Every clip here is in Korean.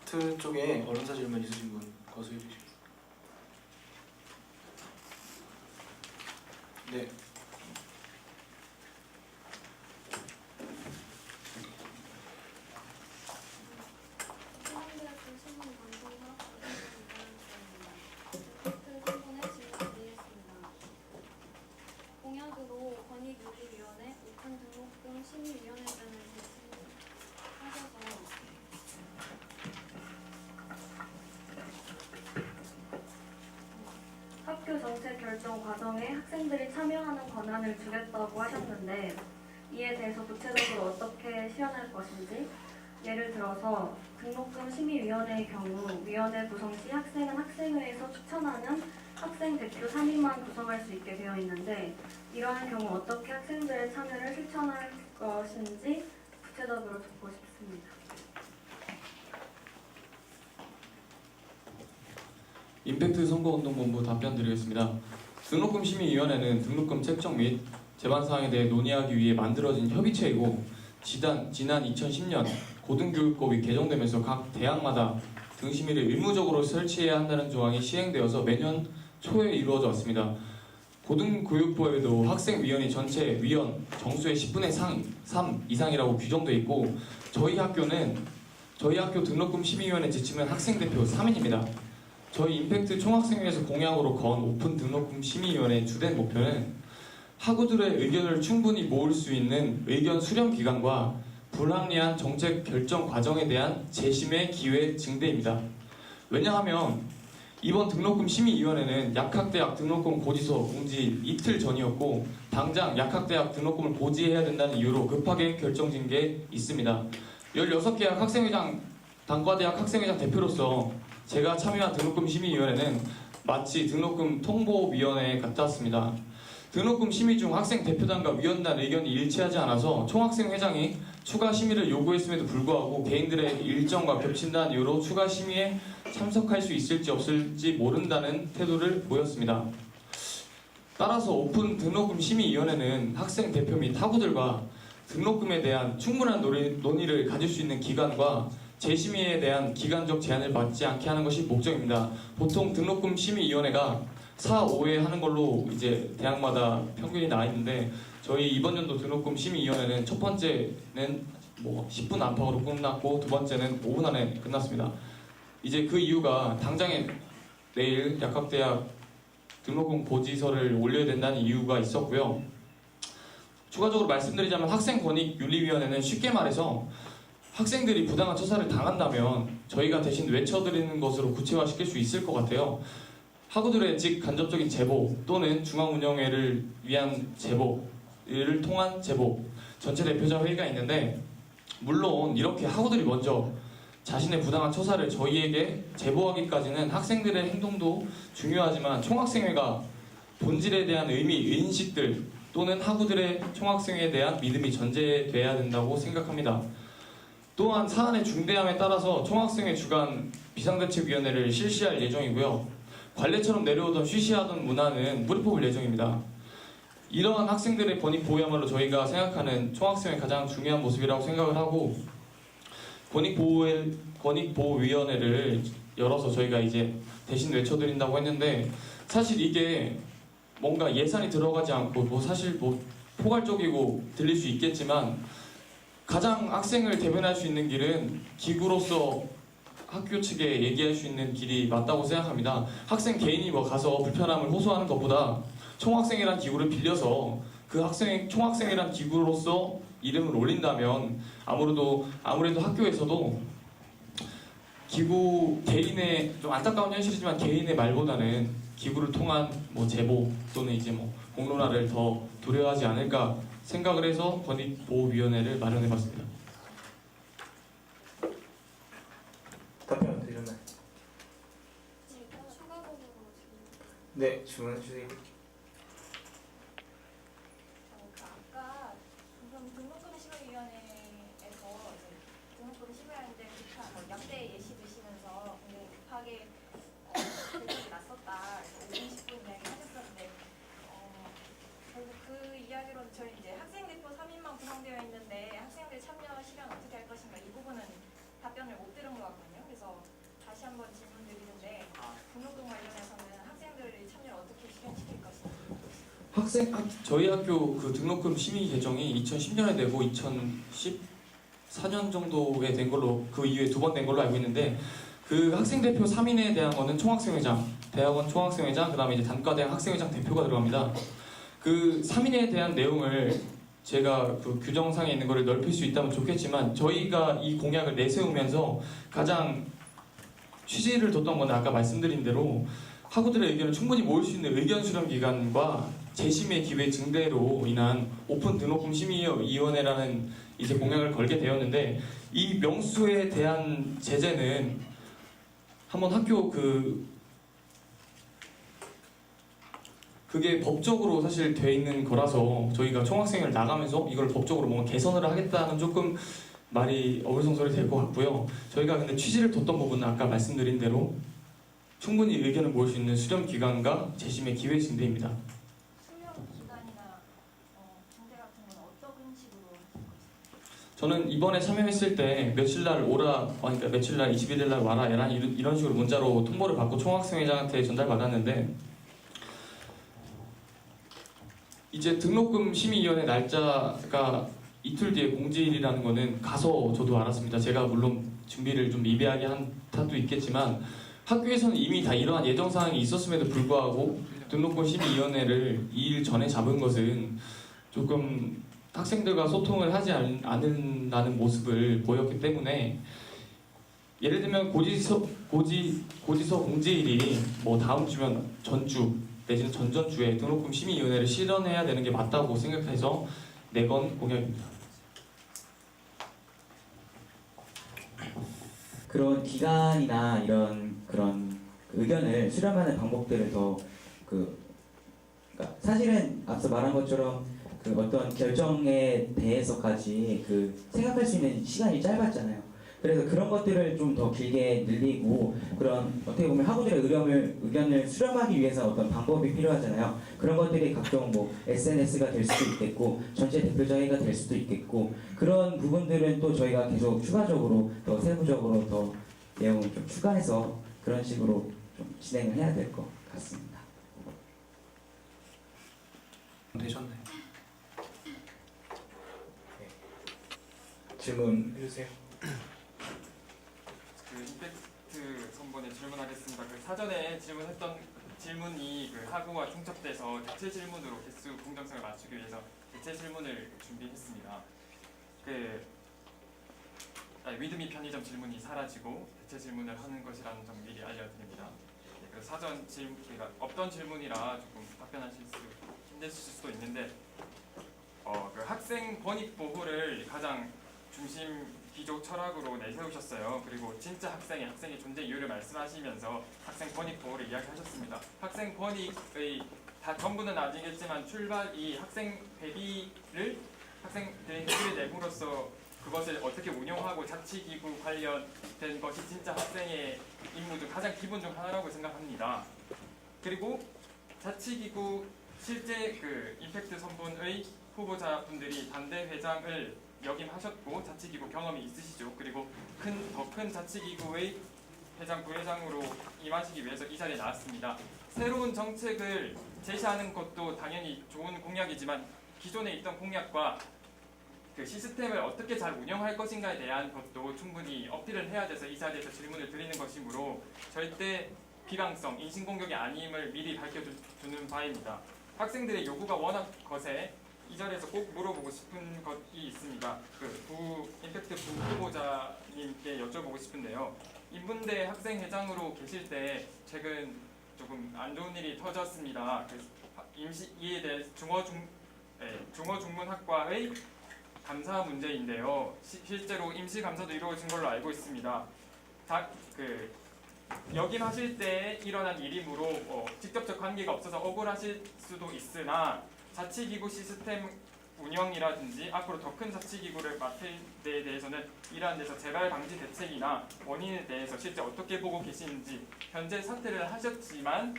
임팩트 쪽에 언론사 질문 있으신 분 거수해 주시죠. 네. 공약으로 권익유지위원회, 오픈 등록금 심의위원회 등을 제시하셔서 학교 정책 결정 과정에 학생들이 참여하는 권한을 주겠다고 하셨는데 이에 대해서 구체적으로 어떻게 실현할 것인지, 예를 들어서 등록금 심의위원회의 경우 위원회 구성 시 학생은 학생회에서 추천하는 학생 대표 3인만 구성할 수 있게 되어 있는데 이러한 경우 어떻게 학생들의 참여를 실천할 것인지 구체적으로 듣고 싶습니다. 임팩트 선거운동본부 답변 드리겠습니다. 등록금 심의위원회는 등록금 책정 및 제반사항에 대해 논의하기 위해 만들어진 협의체이고 지난 2010년 고등교육법이 개정되면서 각 대학마다 등심위를 의무적으로 설치해야 한다는 조항이 시행되어서 매년 초에 이루어져 왔습니다. 고등교육부에도 학생위원회 전체 위원 정수의 10분의 3 이상이라고 규정되어 있고 저희 학교 등록금 심의위원회 지침은 학생대표 3인입니다. 저희 임팩트 총학생회에서 공약으로 건 오픈 등록금 심의위원회의 주된 목표는 학우들의 의견을 충분히 모을 수 있는 의견 수렴 기간과 불합리한 정책 결정 과정에 대한 재심의 기회 증대입니다. 왜냐하면 이번 등록금 심의위원회는 약학대학 등록금 고지서 공지 이틀 전이었고 당장 약학대학 등록금을 고지해야 된다는 이유로 급하게 결정진 게 있습니다. 16개 학생회장, 단과대학 학생회장 대표로서 제가 참여한 등록금 심의위원회는 마치 등록금 통보위원회 같았습니다. 등록금 심의 중 학생 대표단과 위원단 의견이 일치하지 않아서 총학생회장이 추가 심의를 요구했음에도 불구하고 개인들의 일정과 겹친다는 이유로 추가 심의에 참석할 수 있을지 없을지 모른다는 태도를 보였습니다. 따라서 오픈 등록금 심의위원회는 학생 대표 및 학우들과 등록금에 대한 충분한 논의를 가질 수 있는 기간과 재심의에 대한 기간적 제한을 맞지 않게 하는 것이 목적입니다. 보통 등록금 심의위원회가 4, 5회 하는 걸로 이제 대학마다 평균이 나와 있는데 저희 이번 연도 등록금 심의위원회는 첫 번째는 10분 안팎으로 끝났고 두 번째는 5분 안에 끝났습니다. 이제 그 이유가 당장에 내일 약학대학 등록금 고지서를 올려야 된다는 이유가 있었고요. 추가적으로 말씀드리자면 학생권익윤리위원회는 쉽게 말해서 학생들이 부당한 처사를 당한다면 저희가 대신 외쳐드리는 것으로 구체화시킬 수 있을 것 같아요. 학우들의 직간접적인 제보 또는 중앙운영회를 위한 제보를 통한 제보, 전체 대표자 회의가 있는데 물론 이렇게 학우들이 먼저 자신의 부당한 처사를 저희에게 제보하기까지는 학생들의 행동도 중요하지만 총학생회가 본질에 대한 의미, 인식들 또는 학우들의 총학생회에 대한 믿음이 전제돼야 된다고 생각합니다. 또한 사안의 중대함에 따라서 총학생회 주간 비상대책위원회를 실시할 예정이고요. 관례처럼 내려오던 쉬쉬하던 문화는 물을 뽑을 예정입니다. 이러한 학생들의 권익 보호야말로 저희가 생각하는 총학생회의 가장 중요한 모습이라고 생각을 하고 권익보호위원회를 열어서 저희가 이제 대신 외쳐드린다고 했는데 사실 이게 뭔가 예산이 들어가지 않고 사실 포괄적이고 들릴 수 있겠지만 가장 학생을 대변할 수 있는 길은 기구로서 학교 측에 얘기할 수 있는 길이 맞다고 생각합니다. 학생 개인이 가서 불편함을 호소하는 것보다 총학생회란 기구를 빌려서 그 총학생회란 기구로서 이름을 올린다면 아무래도 학교에서도 기구 개인의 좀 안타까운 현실이지만 개인의 말보다는 기구를 통한 제보 또는 이제 공론화를 더 두려워하지 않을까 생각을 해서 권익보호위원회를 마련해봤습니다. 답변 되셨나요? 추가적으로 네, 질문해 주세요. 아까 등록금 심의위원회에서 등록금 심의하는데 양대 예시 드시면서 굉장히 급하게 결정이 났었다. 5분 10분 이야기 하셨었는데 결국 그 이야기로는 저희 이제 학생 대표 3인만 구성되어 있는데 학생들 참여 시간 어떻게 할 것인가 이 부분은 답변을 못 들은 것 같거든요. 그래서 저희 학교 그 등록금 심의 개정이 2010년에 되고 2014년 정도에 된 걸로, 그 이후에 2번 된 걸로 알고 있는데, 그 학생 대표 3인에 대한 거는 총학생회장, 대학원 총학생회장, 그다음에 이제 단과대학 학생회장 대표가 들어갑니다. 그 3인에 대한 내용을 제가 그 규정상에 있는 거를 넓힐 수 있다면 좋겠지만, 저희가 이 공약을 내세우면서 가장 취지를 뒀던 건 아까 말씀드린 대로 학우들의 의견을 충분히 모을 수 있는 의견 수렴 기관과 재심의 기회 증대로 인한 오픈 등록금 심의위원회라는 이제 공약을 걸게 되었는데, 이 명수에 대한 제재는 한번 학교 그게 법적으로 사실 돼 있는 거라서 저희가 총학생을 나가면서 이걸 법적으로 뭔가 개선을 하겠다는 조금 말이 어불성설이 될 것 같고요. 저희가 근데 취지를 뒀던 부분은 아까 말씀드린 대로 충분히 의견을 모을 수 있는 수렴 기관과 재심의 기회 증대입니다. 수령 기간이나 중대 같은 건 어떤 식으로 하실 거예요? 저는 이번에 참여했을 때 며칠 날 오라, 그러니까 며칠 날 21일 날 와라 이런 식으로 문자로 통보를 받고 총학생회장한테 전달받았는데, 이제 등록금 심의위원회 날짜가 이틀 뒤에 공지일이라는 거는 가서 저도 알았습니다. 제가 물론 준비를 좀 미비하게 한 탓도 있겠지만 학교에서는 이미 다 이러한 예정사항이 있었음에도 불구하고 등록금 심의위원회를 2일 전에 잡은 것은 조금 학생들과 소통을 하지 않는다는 모습을 보였기 때문에, 예를 들면 고지서 공지일이 뭐 다음 주면 전주 내지는 전전주에 등록금 심의위원회를 실현해야 되는 게 맞다고 생각해서 내건 공약입니다. 그런 기간이나 이런 그런 의견을 수렴하는 방법들을 더 그러니까 사실은 앞서 말한 것처럼 그 어떤 결정에 대해서까지 생각할 수 있는 시간이 짧았잖아요. 그래서 그런 것들을 좀 더 길게 늘리고, 그런 어떻게 보면 학우들의 의견을 수렴하기 위해서 어떤 방법이 필요하잖아요. 그런 것들이 각종 뭐 SNS가 될 수도 있겠고, 전체 대표자회가 될 수도 있겠고, 그런 부분들은 또 저희가 계속 추가적으로 더 세부적으로 더 내용을 좀 추가해서 그런 식으로 좀 진행을 해야 될 것 같습니다. 되셨나요? 네. 질문해주세요. 그 임팩트 선본에 질문하겠습니다. 그 사전에 질문했던 질문이 그 학우와 충첩돼서 대체 질문으로 개수 공정성을 맞추기 위해서 대체 질문을 준비했습니다. 위드미 편의점 질문이 사라지고 대체 질문을 하는 것이라는 점 미리 알려드립니다. 네, 그 사전 질문, 그러니까 없던 질문이라 조금 답변하실 수 힘드실 수도 있는데, 그 학생 권익 보호를 가장 중심 기조 철학으로 내세우셨어요. 그리고 진짜 학생의 존재 이유를 말씀하시면서 학생 권익 보호를 이야기하셨습니다. 학생 권익의 다 전부는 아니겠지만 출발이 학생 회비를 내므로써 그것을 어떻게 운용하고 자치기구 관련된 것이 진짜 학생의 임무 중 가장 기본 중 하나라고 생각합니다. 그리고 자치기구 실제 그 임팩트 선본의 후보자분들이 단대 회장을 역임하셨고 자치기구 경험이 있으시죠. 그리고 더 큰 자치기구의 회장, 부회장으로 임하시기 위해서 이 자리에 나왔습니다. 새로운 정책을 제시하는 것도 당연히 좋은 공약이지만 기존에 있던 공약과 그 시스템을 어떻게 잘 운영할 것인가에 대한 것도 충분히 어필을 해야 돼서 이 자리에서 질문을 드리는 것이므로 절대 비방성, 인신공격이 아님을 미리 밝혀주는 바입니다. 학생들의 요구가 워낙 거세 이 자리에서 꼭 물어보고 싶은 것이 있습니다. 임팩트 부후보자님께 여쭤보고 싶은데요. 인문대 학생회장으로 계실 때 최근 조금 안 좋은 일이 터졌습니다. 이에 대해 중어중문학과의 감사 문제인데요. 실제로 임시 감사도 이루어진 걸로 알고 있습니다. 역임하실 때 일어난 일이므로 직접적 관계가 없어서 억울하실 수도 있으나 자치기구 시스템 운영이라든지 앞으로 더 큰 자치기구를 맡을 데에 대해서는 이러한 데서 재발 방지 대책이나 원인에 대해서 실제 어떻게 보고 계시는지, 현재 사퇴를 하셨지만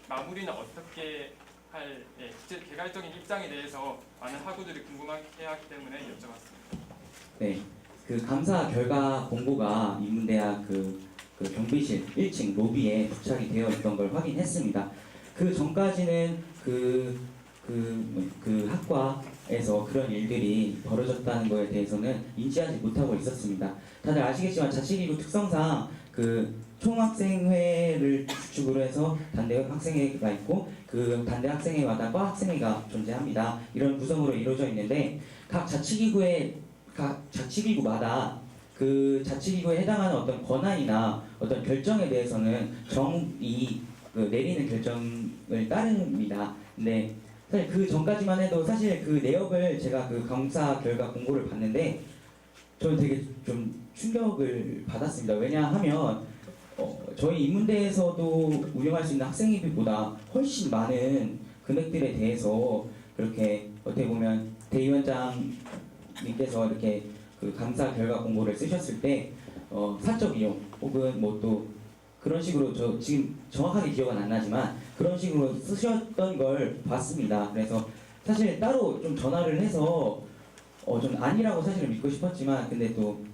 마무리는 어떻게 할 개괄적인 입장에 대해서 많은 학우들이 궁금해하기 때문에 여쭤봤습니다. 네, 그 감사 결과 공고가 인문대학 그 경비실 1층 로비에 부착이 되어 있던 걸 확인했습니다. 그 전까지는 그 그 학과에서 그런 일들이 벌어졌다는 거에 대해서는 인지하지 못하고 있었습니다. 다들 아시겠지만 자치기구 특성상 그 총학생회를 주축으로 해서 단대 학생회가 있고 그 단대 학생회마다 과 학생회가 존재합니다. 이런 구성으로 이루어져 있는데 각 자치기구마다 그 자치기구에 해당하는 어떤 권한이나 어떤 결정에 대해서는 정이 내리는 결정을 따릅니다. 근데 사실 그 전까지만 해도 사실 그 내역을 제가 그 감사 결과 공고를 봤는데 저는 되게 좀 충격을 받았습니다. 왜냐하면 저희 인문대에서도 운영할 수 있는 학생회비보다 훨씬 많은 금액들에 대해서 그렇게 어떻게 보면 대위원장님께서 이렇게 그 감사 결과 공고를 쓰셨을 때 사적 이용 혹은 뭐 또 그런 식으로 저 지금 정확하게 기억은 안 나지만 그런 식으로 쓰셨던 걸 봤습니다. 그래서 사실 따로 좀 전화를 해서 좀 아니라고 사실은 믿고 싶었지만 근데 또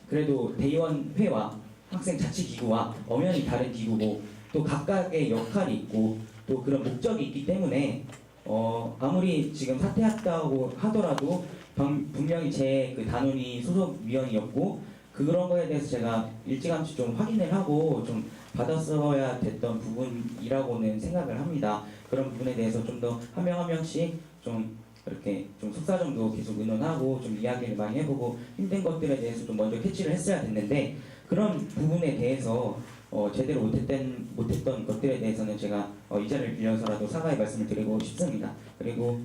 그래도 대의원회와 학생자치기구와 엄연히 다른 기구고 또 각각의 역할이 있고 또 그런 목적이 있기 때문에 아무리 지금 사퇴했다고 하더라도 분명히 제 그 단원이 소속 위원이었고 그런 거에 대해서 제가 일찌감치 좀 확인을 하고 좀 받았어야 됐던 부분이라고는 생각을 합니다. 그런 부분에 대해서 좀 더 한 명 한 명씩 좀 이렇게 좀 속사정도 계속 의논하고 좀 이야기를 많이 해보고 힘든 것들에 대해서 좀 먼저 캐치를 했어야 됐는데 그런 부분에 대해서 제대로 못했던 것들에 대해서는 제가 이 자리를 빌려서라도 사과의 말씀을 드리고 싶습니다. 그리고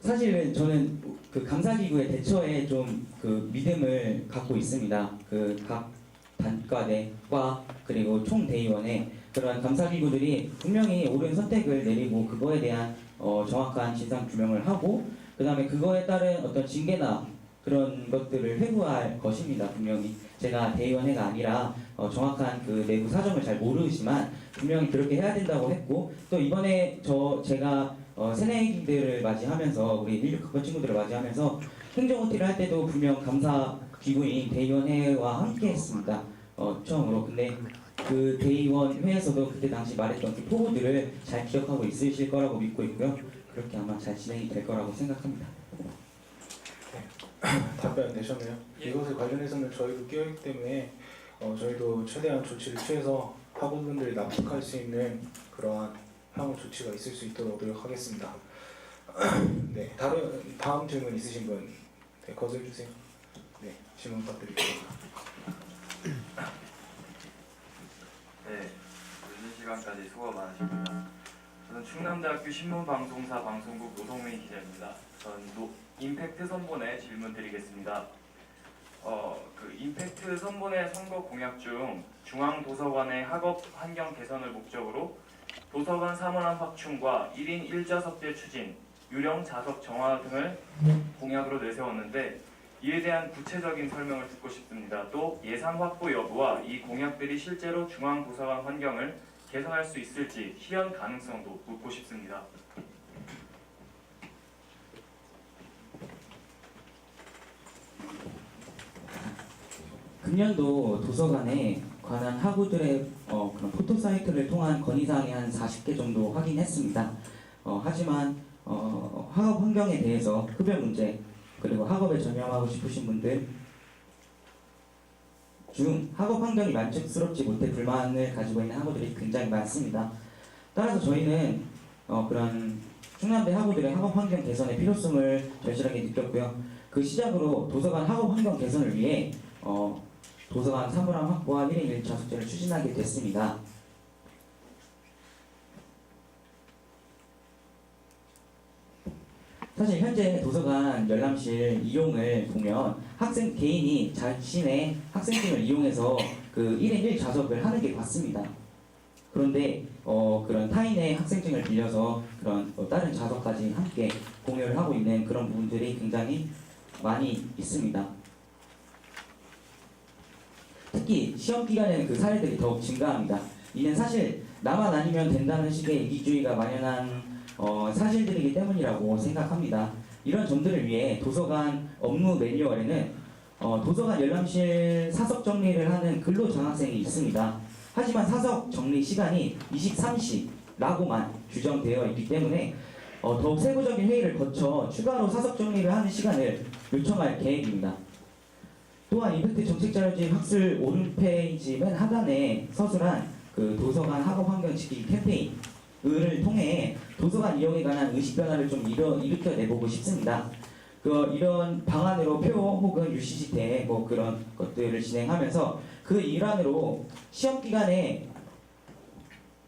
사실은 저는 그 감사기구의 대처에 좀 그 믿음을 갖고 있습니다. 그 각 단과대과 그리고 총대의원의 그런 감사기구들이 분명히 옳은 선택을 내리고 그거에 대한 정확한 진상 규명을 하고 그 다음에 그거에 따른 어떤 징계나 그런 것들을 회부할 것입니다. 분명히 제가 대의원회가 아니라 정확한 그 내부 사정을 잘 모르지만 분명히 그렇게 해야 된다고 했고 또 이번에 제가 새내기들을 맞이하면서 우리 16학번 친구들을 맞이하면서 행정 OT를 할 때도 분명 감사 기구인 대의원회와 함께 했습니다. 처음으로. 근데 그 대의원회에서도 그때 당시 말했던 그 포부들을 잘 기억하고 있으실 거라고 믿고 있고요. 그렇게 아마 잘 진행이 될 거라고 생각합니다. 답변 되셨나요? 예. 이것에 관련해서는 저희도 끼어있기 때문에 저희도 최대한 조치를 취해서 학우분들이 납득할 수 있는 그러한 향후 조치가 있을 수 있도록 노력하겠습니다. 네, 다음 질문 있으신 분 네, 거절 주세요. 네, 질문 부탁드리겠습니다. 네, 늦은 시간까지 수고 많으십니다. 저는 충남대학교 신문방송사 방송국 노동민 기자입니다. 전 임팩트 선본에 질문 드리겠습니다. 그 임팩트 선본의 선거 공약 중 중앙도서관의 학업 환경 개선을 목적으로 도서관 사문화 확충과 1인 1좌석제 추진, 유령 좌석 정화 등을 공약으로 내세웠는데 이에 대한 구체적인 설명을 듣고 싶습니다. 또 예산 확보 여부와 이 공약들이 실제로 중앙도서관 환경을 개선할 수 있을지 실현 가능성도 묻고 싶습니다. 금년도 도서관에 관한 학우들의 그런 포토 사이트를 통한 건의사항이 한 40개 정도 확인했습니다. 하지만 학업 환경에 대해서 흡연 문제 그리고 학업에 전념하고 싶으신 분들 중 학업 환경이 만족스럽지 못해 불만을 가지고 있는 학우들이 굉장히 많습니다. 따라서 저희는 그런 충남대 학우들의 학업 환경 개선의 필요성을 절실하게 느꼈고요. 그 시작으로 도서관 학업 환경 개선을 위해 도서관 사물함 확보와 1인 1좌석제를 추진하게 됐습니다. 사실 현재 도서관 열람실 이용을 보면 학생 개인이 자신의 학생증을 이용해서 그 1인 1좌석을 하는 게 맞습니다. 그런데 그런 타인의 학생증을 빌려서 그런 다른 좌석까지 함께 공유를 하고 있는 그런 부분들이 굉장히 많이 있습니다. 특히 시험 기간에는 그 사례들이 더욱 증가합니다. 이는 사실 나만 아니면 된다는 식의 이기주의가 만연한 사실들이기 때문이라고 생각합니다. 이런 점들을 위해 도서관 업무 매뉴얼에는 도서관 열람실 사석 정리를 하는 근로 장학생이 있습니다. 하지만 사석 정리 시간이 23시 라고만 규정되어 있기 때문에 더욱 세부적인 회의를 거쳐 추가로 사석 정리를 하는 시간을 요청할 계획입니다. 또한 임팩트 정책자료집 학술 홈페이지 맨 하단에 서술한 그 도서관 학업 환경 지키기 캠페인을 통해 도서관 이용에 관한 의식 변화를 좀 일으켜내보고 싶습니다. 이런 방안으로 표 혹은 UCC 대 뭐 그런 것들을 진행하면서 그 일환으로 시험 기간에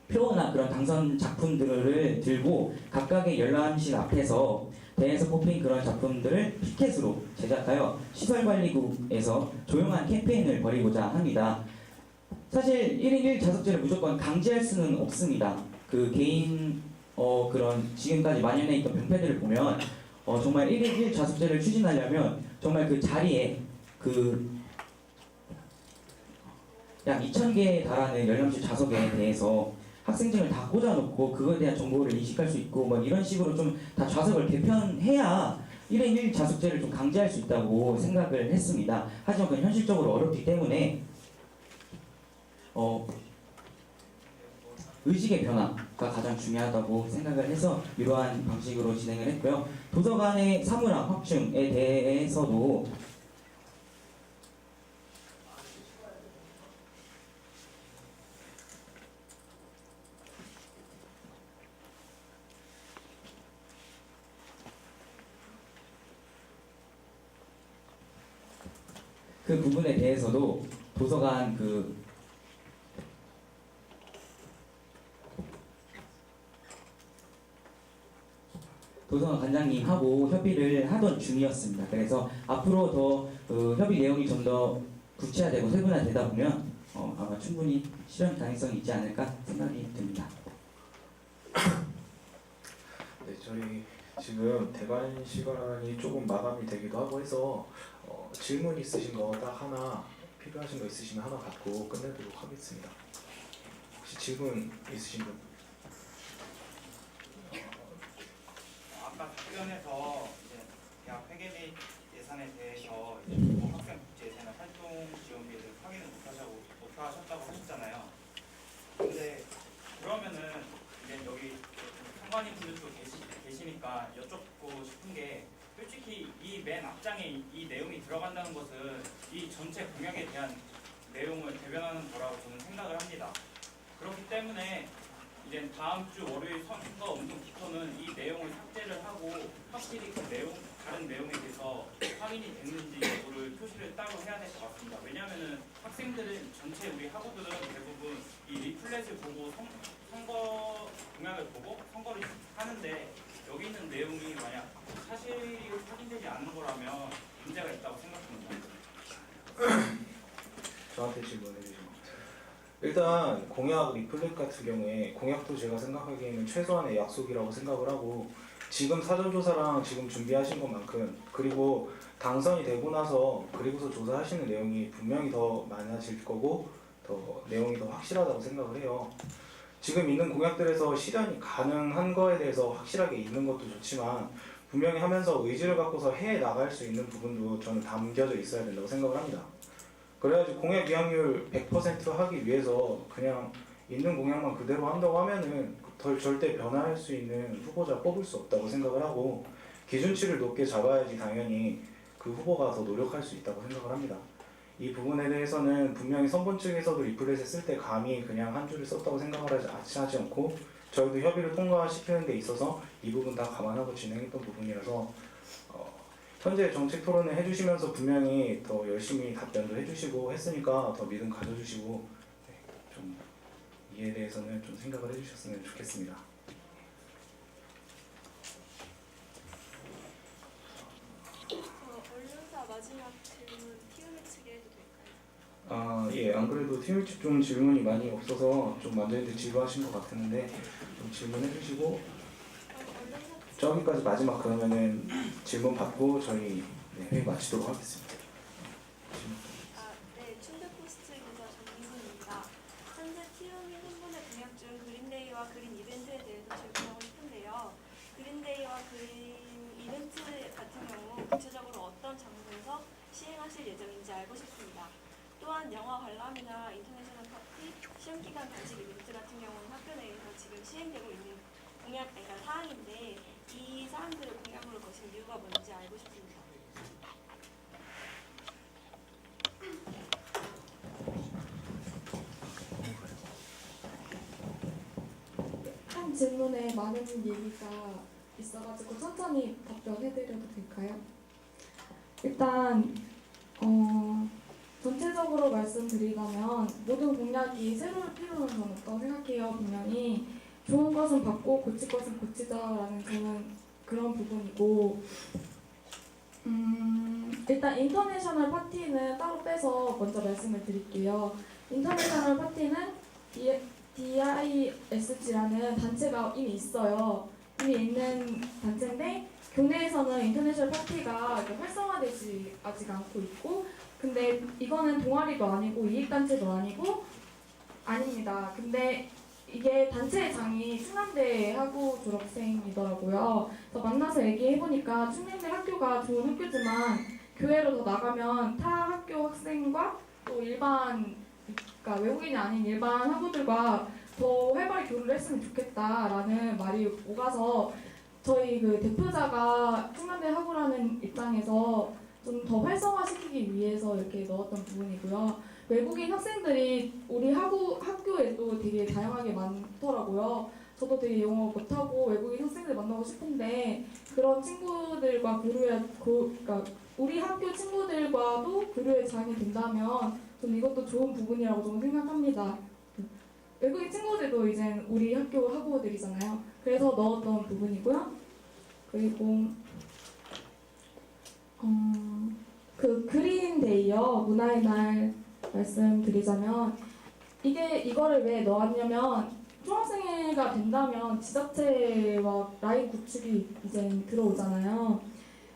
표나 그런 당선 작품들을 들고 각각의 열람실 앞에서 대에서 뽑힌 그런 작품들을 피켓으로 제작하여 시설관리국에서 조용한 캠페인을 벌이고자 합니다. 사실 1인 1자석제를 무조건 강제할 수는 없습니다. 그 개인 그런 지금까지 만연해 있던 병폐들을 보면 정말 1인 1자석제를 추진하려면 정말 그 자리에 약 2,000개에 달하는 열람실 좌석에 대해서 학생증을 다 꽂아놓고 그거에 대한 정보를 인식할 수 있고 뭐 이런 식으로 좀 다 좌석을 개편해야 1인 1자석제를 좀 강제할 수 있다고 생각을 했습니다. 하지만 그건 현실적으로 어렵기 때문에 의식의 변화가 가장 중요하다고 생각을 해서 이러한 방식으로 진행을 했고요. 도서관의 사물함 확충에 대해서도 그 부분에 대해서도 도서관 도서관 관장님하고 협의를 하던 중이었습니다. 그래서 앞으로 더 협의 내용이 좀 더 구체화되고 세분화되다 보면 아마 충분히 실현 가능성이 있지 않을까 생각이 듭니다. 네, 저희 지금 대관 시간이 조금 마감이 되기도 하고 해서 질문 있으신 거 딱 하나 필요하신 거 있으시면 하나 받고 끝내도록 하겠습니다. 혹시 질문 있으신 분? 아까 답변에서 이제 대학 회계 및 예산에 대해서 이제 뭐 학생 복지 예산의 활동 지원비를 확인을 못하셨다고 하셨잖아요. 근데 그러면은 이제 여기 상관인 분들도 계시니까 여쭙고 싶은 게 솔직히 이 맨 앞장에 이 내용이 들어간다는 것은 이 전체 공약에 대한 내용을 대변하는 거라고 저는 생각을 합니다. 그렇기 때문에 이제 다음 주 월요일 선거 운동부터는 이 내용을 삭제를 하고 확실히 그 내용, 다른 내용에 대해서 확인이 됐는지 여부를 표시를 따로 해야 될 것 같습니다. 왜냐하면은 학생들은 전체 우리 학우들은 대부분 이 리플렛을 보고 선거 공약을 보고 선거를 하는데 여기 있는 내용이 만약 사실이 확인되지 않는 거라면 문제가 있다고 생각합니다. 저한테 질문해 주시면 일단 공약 리플렛 같은 경우에 공약도 제가 생각하기에는 최소한의 약속이라고 생각을 하고 지금 사전조사랑 지금 준비하신 것만큼 그리고 당선이 되고 나서 그리고서 조사하시는 내용이 분명히 더 많아질 거고 더 내용이 더 확실하다고 생각을 해요. 지금 있는 공약들에서 실현이 가능한 거에 대해서 확실하게 있는 것도 좋지만 분명히 하면서 의지를 갖고서 해 나갈 수 있는 부분도 저는 담겨져 있어야 된다고 생각을 합니다. 그래야지 공약 이행률 100% 하기 위해서 그냥 있는 공약만 그대로 한다고 하면은 절대 변화할 수 있는 후보자 뽑을 수 없다고 생각을 하고 기준치를 높게 잡아야지 당연히 그 후보가 더 노력할 수 있다고 생각을 합니다. 이 부분에 대해서는 분명히 선본 측에서도 리플렛을 쓸 때 감히 그냥 한 줄을 썼다고 생각을 하지 않고 저희도 협의를 통과시키는 데 있어서 이 부분 다 감안하고 진행했던 부분이라서 현재 정책 토론을 해주시면서 분명히 더 열심히 답변도 해주시고 했으니까 더 믿음 가져주시고 좀 이에 대해서는 좀 생각을 해주셨으면 좋겠습니다. 언론사 마지막 질문 티우미 측에 해도 될까요? 예, 안 그래도 팀 측 좀 질문이 많이 없어서 좀 만드는데 지루하신 것 같았는데 좀 질문해 주시고 저기까지 마지막 그러면은 질문 받고 저희 회의 마치도록 하겠습니다. 네, 충격포스트 기자 정민수입니다. 현재 티우미 홍보의 공약 중 그린데이와 그린 이벤트에 대해서 질문하고 싶은데요. 그린데이와 그린 이벤트 같은 경우 구체적으로 어떤 장소에서 시행하실 예정인지 알고 싶습니다. 또한 영화 관람이나 인터내셔널 파티, 시험기간 간식 이벤트 같은 경우는 학교 내에서 지금 시행되고 있는 그러니까 사항인데 이 사항들을 공약으로 거신 이유가 뭔지 알고 싶습니다. 한 질문에 많은 얘기가 있어가지고 천천히 답변해드려도 될까요? 일단 전체적으로 말씀드리자면 모든 공약이 새로울 필요는 저는 없다고 생각해요. 분명히 좋은 것은 받고 고칠 것은 고치자라는 저는 그런 부분이고 일단 인터내셔널 파티는 따로 빼서 먼저 말씀을 드릴게요. 인터내셔널 파티는 DISG라는 단체가 이미 있어요. 이미 있는 단체인데 교내에서는 인터내셔널 파티가 이렇게 활성화되지 아직 않고 있고 근데 이거는 동아리도 아니고 이익단체도 아니고 아닙니다. 근데 이게 단체의 장이 충남대 하구 졸업생이더라고요. 그래서 만나서 얘기해보니까 충남대 학교가 좋은 학교지만 교회로 더 나가면 타 학교 학생과 또 일반 그러니까 외국인이 아닌 일반 학우들과 더 활발히 교류를 했으면 좋겠다라는 말이 오가서 저희 그 대표자가 충남대 학우라는 입장에서 좀 더 활성화시키기 위해서 이렇게 넣었던 부분이고요. 외국인 학생들이 우리 학교에도 되게 다양하게 많더라고요. 저도 되게 영어 못하고 외국인 학생들 만나고 싶은데 그런 친구들과 그러니까 우리 학교 친구들과도 교류의 장이 된다면 저는 이것도 좋은 부분이라고 저는 생각합니다. 외국인 친구들도 이제 우리 학교 학우들이잖아요. 그래서 넣었던 부분이고요. 그리고 그 그린데이요. 문화의 날 말씀드리자면 이거를 왜 넣었냐면 중학생회가 된다면 지자체와 라인 구축이 이제 들어오잖아요.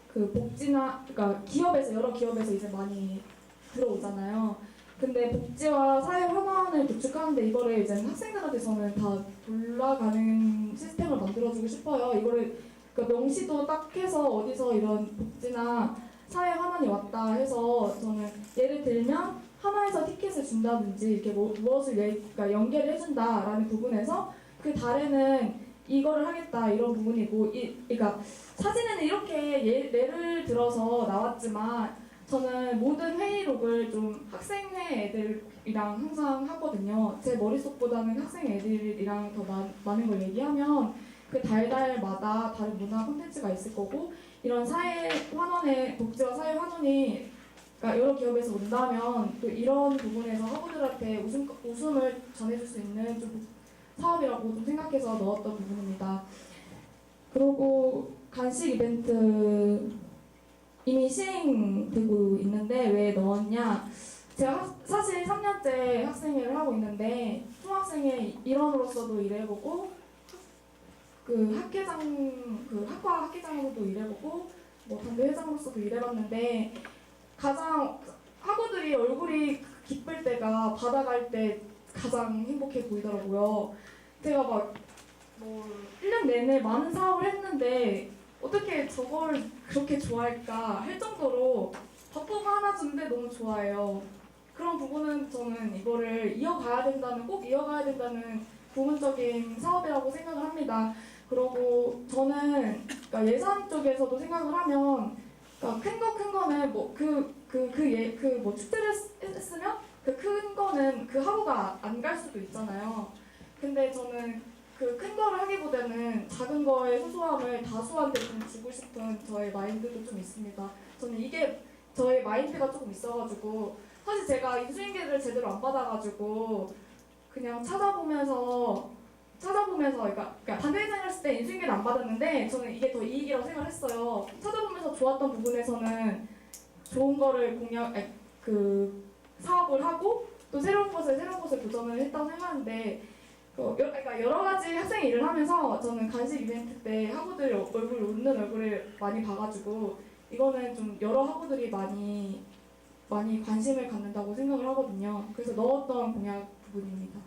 그 복지나 그러니까 기업에서 여러 기업에서 이제 많이 들어오잖아요. 근데 복지와 사회 환원을 구축하는데 이거를 이제 학생들한테서는 다 돌아가는 시스템을 만들어주고 싶어요. 이거를 그러니까 명시도 딱 해서 어디서 이런 복지나 사회 환원이 왔다 해서 저는 예를 들면 하나에서 티켓을 준다든지 이렇게 무엇을 그러니까 연계를 해준다라는 부분에서 그 달에는 이거를 하겠다 이런 부분이고 그러니까 사진에는 이렇게 예를 들어서 나왔지만 저는 모든 회의록을 좀 학생회 애들이랑 항상 하거든요. 제 머릿속보다는 학생 애들이랑 더 많은 걸 얘기하면 그 달마다 다른 문화 콘텐츠가 있을 거고 이런 사회 환원의 복지와 사회 환원이 그러니까 여러 기업에서 온다면 또 이런 부분에서 학우들한테 웃음을 전해줄 수 있는 좀 사업이라고 좀 생각해서 넣었던 부분입니다. 그리고 간식 이벤트 이미 시행되고 있는데 왜 넣었냐? 제가 사실 3년째 학생회를 하고 있는데 총학생회 일원으로서도 일해보고 그 학과 학회장으로도 일해보고 뭐 담배 회장으로서도 일해봤는데 가장 학우들이 얼굴이 기쁠 때가 바다 갈 때 가장 행복해 보이더라고요. 제가 막 뭐 1년 내내 많은 사업을 했는데 어떻게 저걸 그렇게 좋아할까 할 정도로 밥도가 하나 주는데 너무 좋아해요. 그런 부분은 저는 이거를 꼭 이어가야 된다는 부분적인 사업이라고 생각을 합니다. 그리고 저는 그러니까 예산 쪽에서도 생각을 하면 그러니까 큰 거는 뭐 뭐 축제를 했으면 그 큰 거는 그 학우가 안 갈 수도 있잖아요. 근데 저는 그 큰 거를 하기보다는 작은 거의 소소함을 다수한테 좀 주고 싶은 저의 마인드도 좀 있습니다. 저는 이게 저의 마인드가 조금 있어가지고 사실 제가 인수인계를 제대로 안 받아가지고 그냥 찾아보면서 그러니까 반대회장을 했을 때 인수인계를 안 받았는데 저는 이게 더 이익이라고 생각을 했어요. 찾아보면서 좋았던 부분에서는 좋은 거를 사업을 하고 또 새로운 것을 도전을 했다고 생각하는데 그러니까 여러 가지 학생 일을 하면서 저는 간식 이벤트 때 학우들 웃는 얼굴을 많이 봐가지고 이거는 좀 여러 학우들이 많이 관심을 갖는다고 생각을 하거든요. 그래서 넣었던 공약 부분입니다.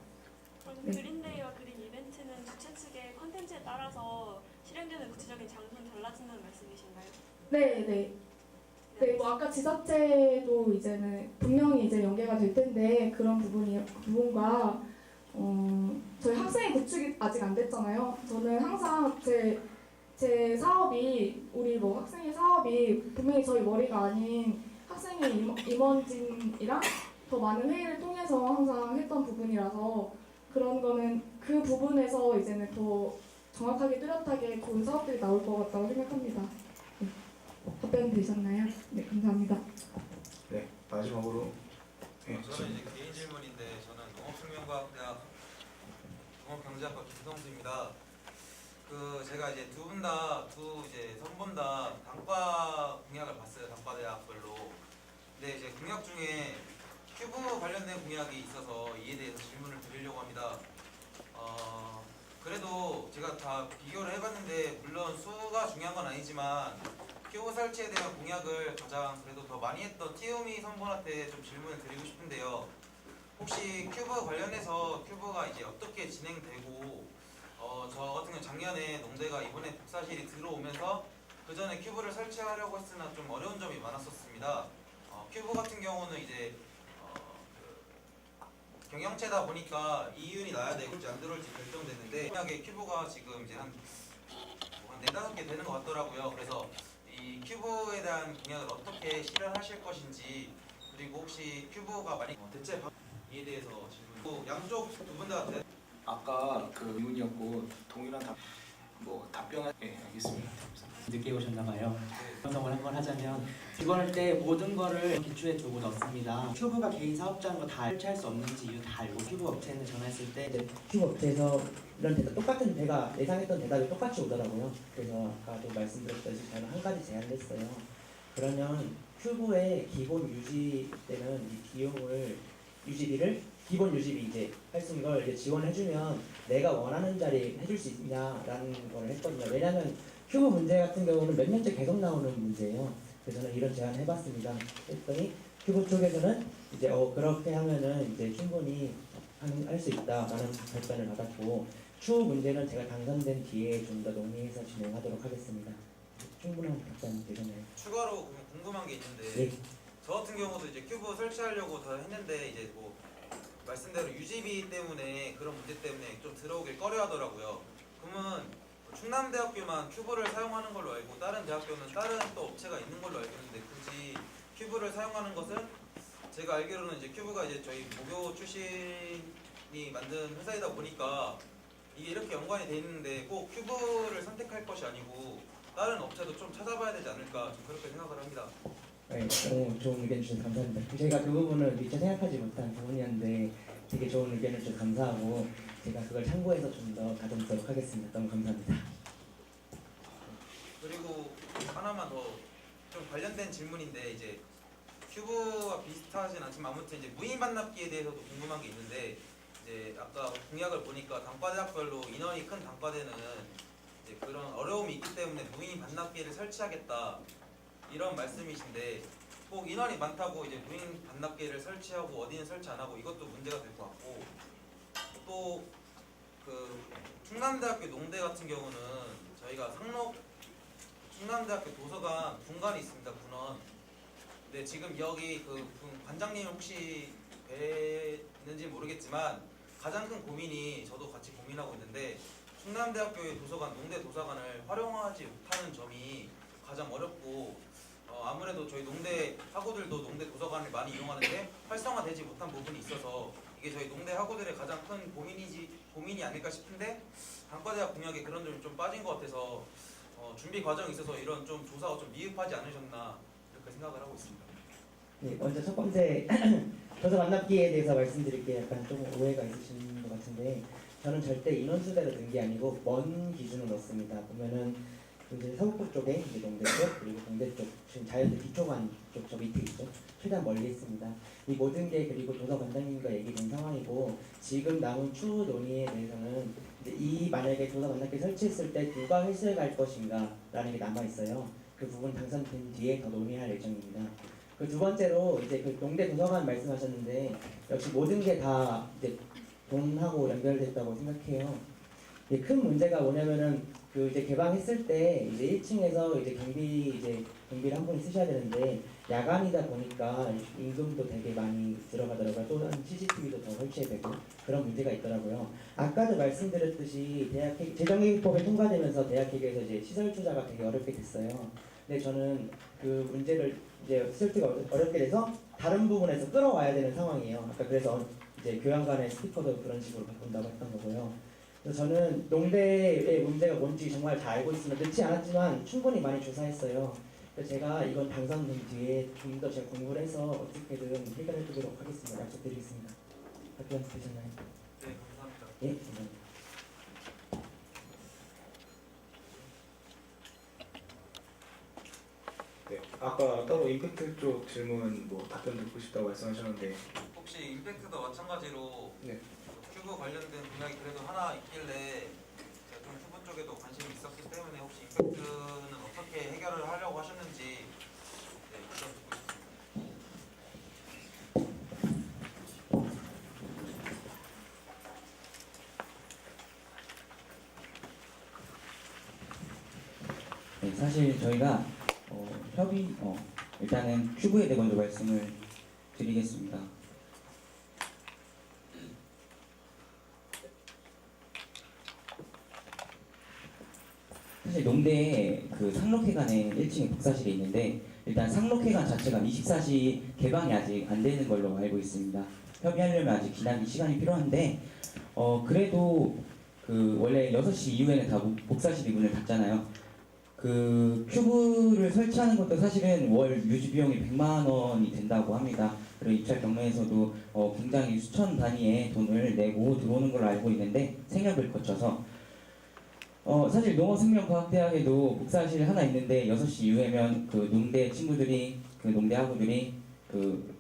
그럼 네. 그린데이와 그린 이벤트는 주최 측의 컨텐츠에 따라서 실행되는 구체적인 장소는 달라진다는 말씀이신가요? 네. 네. 네, 뭐 아까 지자체도 이제는 분명히 이제 연계가 될 텐데 그런 부분과 저희 학생의 구축이 아직 안 됐잖아요. 저는 항상 제 사업이 우리 뭐 학생의 사업이 분명히 저희 머리가 아닌 학생의 임원진이랑 더 많은 회의를 통해서 항상 했던 부분이라서 그런 거는 그 부분에서 이제는 더 정확하게 뚜렷하게 좋은 사업들이 나올 것 같다고 생각합니다. 네. 답변 되셨나요? 네, 감사합니다. 네, 마지막으로 네, 저는 이제 개인 질문인데 저는 농업생명과학대학 농업경제학과 김성수입니다. 제가 이제 두 선본 다 단과 공약을 봤어요. 단과 대학별로. 근데 이제 공약 중에 큐브 관련된 공약이 있어서 이에 대해서 질문을 드리려고 합니다. 그래도 제가 다 비교를 해봤는데 물론 수가 중요한 건 아니지만 큐브 설치에 대한 공약을 가장 그래도 더 많이 했던 티우미 선본한테 좀 질문을 드리고 싶은데요. 혹시 큐브 관련해서 큐브가 이제 어떻게 진행되고 저 같은 경우 작년에 농대가 이번에 복사실이 들어오면서 그 전에 큐브를 설치하려고 했으나 좀 어려운 점이 많았었습니다. 큐브 같은 경우는 이제 경영체다 보니까 이윤이 나야 될지 안 들어올지 결정됐는데 만약에 큐브가 지금 이제 한 4-5개 되는 것 같더라고요. 그래서 이 큐브에 대한 공약을 어떻게 실현하실 것인지 그리고 혹시 큐브가 만약 대체 방안에 대해서 질문 양쪽 두 분 다 아까 그 의문이었고 동일한 답변을 알겠습니다. 늦게 오셨나봐요. 분석을 한번 하자면 이걸 때 모든 거를 기초에 두고 넣습니다. 큐브가 개인 사업자인 거 다 설치할 수 없는지 이유 다 알고 큐브 업체는 전화했을 때 이제 큐브 업체에서 이런 대답 똑같은 대가 예상했던 대답이 똑같이 오더라고요. 그래서 아까도 말씀드렸듯이 저는 한 가지 제안을 했어요. 그러면 큐브의 기본 유지 때는 이 비용을 유지비를 기본 유지비 이제 할 수 있는 걸 이제 지원해주면 내가 원하는 자리 해줄 수 있냐라는 걸 했거든요. 왜냐하면 큐브 문제 같은 경우는 몇 년째 계속 나오는 문제예요. 그래서 저는 이런 제안을 해봤습니다. 했더니 큐브 쪽에서는 이제 그렇게 하면은 이제 충분히 할 수 있다라는 답변을 받았고 추후 문제는 제가 당선된 뒤에 좀 더 논의해서 진행하도록 하겠습니다. 충분한 답변 되셨나요? 추가로 궁금한 게 있는데 네. 저 같은 경우도 이제 큐브 설치하려고 다 했는데 이제 뭐 말씀대로 유지비 때문에 그런 문제 때문에 좀 들어오길 꺼려하더라고요. 그러면 충남대학교만 큐브를 사용하는 걸로 알고 다른 대학교는 다른 또 업체가 있는 걸로 알고 있는데 굳이 큐브를 사용하는 것은 제가 알기로는 이제 큐브가 이제 저희 모교 출신이 만든 회사이다 보니까 이게 이렇게 연관이 돼 있는데 꼭 큐브를 선택할 것이 아니고 다른 업체도 좀 찾아봐야 되지 않을까 좀 그렇게 생각을 합니다. 네, 너무 좋은 의견 주셔서 감사합니다. 제가 그 부분을 미처 생각하지 못한 부분이었는데 되게 좋은 의견을 좀 감사하고 제가 그걸 참고해서 좀 더 다듬도록 하겠습니다. 너무 감사합니다. 그리고 하나만 더 좀 관련된 질문인데 이제 큐브와 비슷하진 않지만 아무튼 이제 무인 반납기에 대해서도 궁금한 게 있는데 이제 아까 공약을 보니까 단과대학별로 인원이 큰 단과대는 이제 그런 어려움이 있기 때문에 무인 반납기를 설치하겠다 이런 말씀이신데 꼭 인원이 많다고 이제 무인 반납기를 설치하고 어디는 설치 안 하고 이것도 문제가 될 것 같고 또 그 충남대학교 농대 같은 경우는 저희가 충남대학교 도서관 분관이 있습니다. 분원. 근데 지금 여기 그 관장님 혹시 뵀는지 모르겠지만 가장 큰 고민이 저도 같이 고민하고 있는데 충남대학교의 도서관, 농대 도서관을 활용하지 못하는 점이 가장 어렵고 아무래도 저희 농대 학우들도 농대 도서관을 많이 이용하는데 활성화되지 못한 부분이 있어서 이게 저희 농대 학우들의 가장 큰 고민이 아닐까 싶은데 단과대학 공약에 그런 점이 좀 빠진 것 같아서 준비 과정에 있어서 이런 좀 조사가 좀 미흡하지 않으셨나 이렇게 생각을 하고 있습니다. 네, 먼저 첫 번째 도서 반납기에 대해서 말씀드릴게요. 약간 좀 오해가 있으신 것 같은데 저는 절대 인원수대로 든 게 아니고 먼 기준을 넣습니다. 보면은 이제 서북부 쪽에 이제 농대 쪽 그리고 공대 쪽 지금 자연대 뒤쪽안 쪽 저 밑에 있죠. 최대한 멀리 있습니다. 이 모든 게 그리고 도서관장님과 얘기된 상황이고 지금 남은 추후 논의에 대해서는 이제 이 만약에 도서 반납기 설치했을 때 누가 회수해 갈 것인가 라는 게 남아 있어요. 그 부분 당선된 뒤에 더 논의할 예정입니다. 그 두 번째로 이제 그 농대 도서관 말씀하셨는데 역시 모든 게 다 이제 돈하고 연결됐다고 생각해요. 이제 큰 문제가 뭐냐면은 그 이제 개방했을 때 이제 1층에서 이제 경비를 한 분이 쓰셔야 되는데 야간이다 보니까 임금도 되게 많이 들어가더라고요. 또한 CCTV도 더 설치해야 되고 그런 문제가 있더라고요. 아까도 말씀드렸듯이 재정기획법이 통과되면서 대학교에서 이제 시설 투자가 되게 어렵게 됐어요. 근데 저는 그 문제를 이제 시설투가 어렵게 돼서 다른 부분에서 끌어와야 되는 상황이에요. 아까 그래서 이제 교양관의 스피커도 그런 식으로 바꾼다고 했던 거고요. 그래서 저는 농대의 문제가 뭔지 정말 잘 알고 있습니다. 늦지 않았지만 충분히 많이 조사했어요. 그래서 제가 이건 당선된 뒤에 좀 더 제가 공부를 해서 어떻게든 해결해 보도록 하겠습니다. 약속드리겠습니다. 답변 되셨나요? 네, 감사합니다. 예, 감사합니다. 네, 아까 따로 임팩트 쪽 질문 뭐 답변 듣고 싶다고 말씀하셨는데 혹시 임팩트도 마찬가지로 네. 큐브 관련된 공약이 그래도 하나 있길래 제가 좀 큐브 쪽에도 관심이 있었기 때문에 혹시 임팩트는 어떻게 해결을 하려고 하셨는지 네, 답변 듣고 싶습니다. 네, 사실 저희가 일단은 큐브에 대해 먼저 말씀을 드리겠습니다. 사실 농대에 그 상록회관에 1층에 복사실이 있는데 일단 상록회관 자체가 24시 개방이 아직 안 되는 걸로 알고 있습니다. 협의하려면 아직 기나긴 시간이 필요한데 그래도 그 원래 6시 이후에는 다 복사실이 문을 닫잖아요. 그 큐브를 설치하는 것도 사실은 월 유지 비용이 100만 원이 된다고 합니다. 그리고 입찰 경로에서도 굉장히 수천 단위의 돈을 내고 들어오는 걸로 알고 있는데 생협을 거쳐서 사실 농업생명과학대학에도 복사실 하나 있는데 6시 이후에면 그 농대 친구들이 그 농대 학우들이 그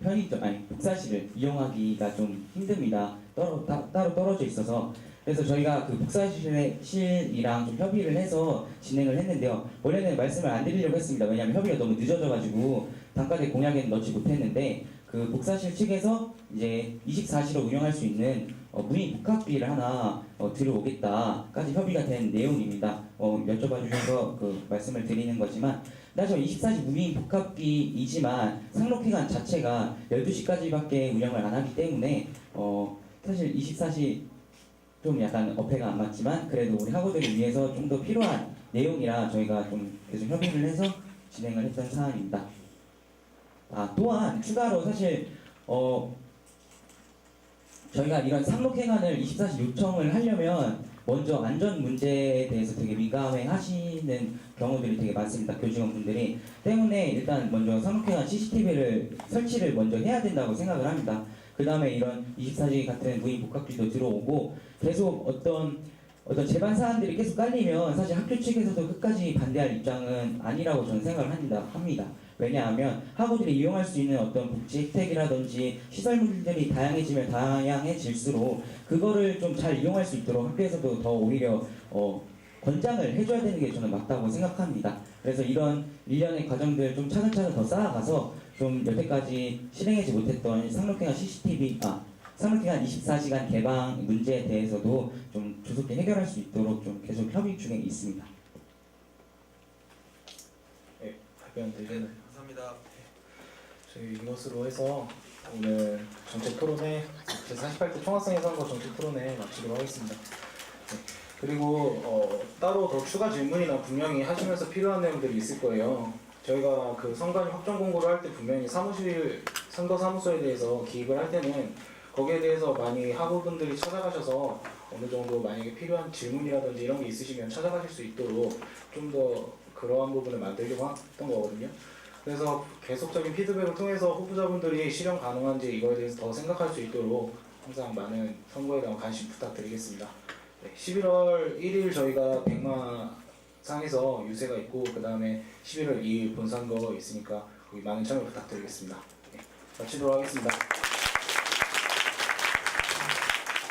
복사실을 이용하기가 좀 힘듭니다. 따로 떨어져 있어서. 그래서 저희가 그 복사실이랑 좀 협의를 해서 진행을 했는데요. 원래는 말씀을 안 드리려고 했습니다. 왜냐하면 협의가 너무 늦어져가지고 단가대 공약에는 넣지 못했는데 그 복사실 측에서 이제 24시로 운영할 수 있는 무인 복합비를 하나 들어오겠다까지 협의가 된 내용입니다. 여쭤봐 주셔서 그 말씀을 드리는 거지만 사실 24시 무인 복합비이지만 상록회관 자체가 12시까지밖에 운영을 안 하기 때문에 사실 24시 좀 약간 어폐가 안 맞지만 그래도 우리 학우들을 위해서 좀 더 필요한 내용이라 저희가 좀 계속 협의를 해서 진행을 했던 사안입니다. 또한 추가로 사실 저희가 이런 상록회관을 24시 요청을 하려면 먼저 안전 문제에 대해서 되게 민감해 하시는 경우들이 되게 많습니다. 교직원분들이. 때문에 일단 먼저 상록회관 CCTV를 설치를 먼저 해야 된다고 생각을 합니다. 그 다음에 이런 24시 같은 무인 복합비도 들어오고 계속 어떤 제반 사안들이 계속 깔리면 사실 학교 측에서도 끝까지 반대할 입장은 아니라고 저는 생각을 합니다. 왜냐하면 학우들이 이용할 수 있는 어떤 복지 혜택이라든지 시설물들이 다양해질수록 그거를 좀 잘 이용할 수 있도록 학교에서도 더 오히려 권장을 해줘야 되는 게 저는 맞다고 생각합니다. 그래서 이런 일련의 과정들 좀 차근차근 더 쌓아가서 좀 여태까지 실행하지 못했던 상록회관 상록회관 24시간 개방 문제에 대해서도 좀 조속히 해결할 수 있도록 좀 계속 협의 중에 있습니다. 네, 답변 되셨나요? 감사합니다. 저희 이것으로 해서 오늘 정책 토론회 제48대 총학생회 선거 정책 토론회 마치도록 하겠습니다. 네, 그리고 따로 더 추가 질문이나 분명히 하시면서 필요한 내용들이 있을 거예요. 저희가 그 선관위 확정 공고를 할 때 분명히 사무실 선거 사무소에 대해서 기입을 할 때는 거기에 대해서 많이 학우분들이 찾아가셔서 어느 정도 만약에 필요한 질문이라든지 이런 게 있으시면 찾아가실 수 있도록 좀 더 그러한 부분을 만들려고 했던 거거든요. 그래서 계속적인 피드백을 통해서 후보자분들이 실현 가능한지 이거에 대해서 더 생각할 수 있도록 항상 많은 선거에 대한 관심 부탁드리겠습니다. 네, 11월 1일 저희가 백마상에서 유세가 있고 그 다음에 11월 2일 본선거 있으니까 거기 많은 참여 부탁드리겠습니다. 네, 마치도록 하겠습니다.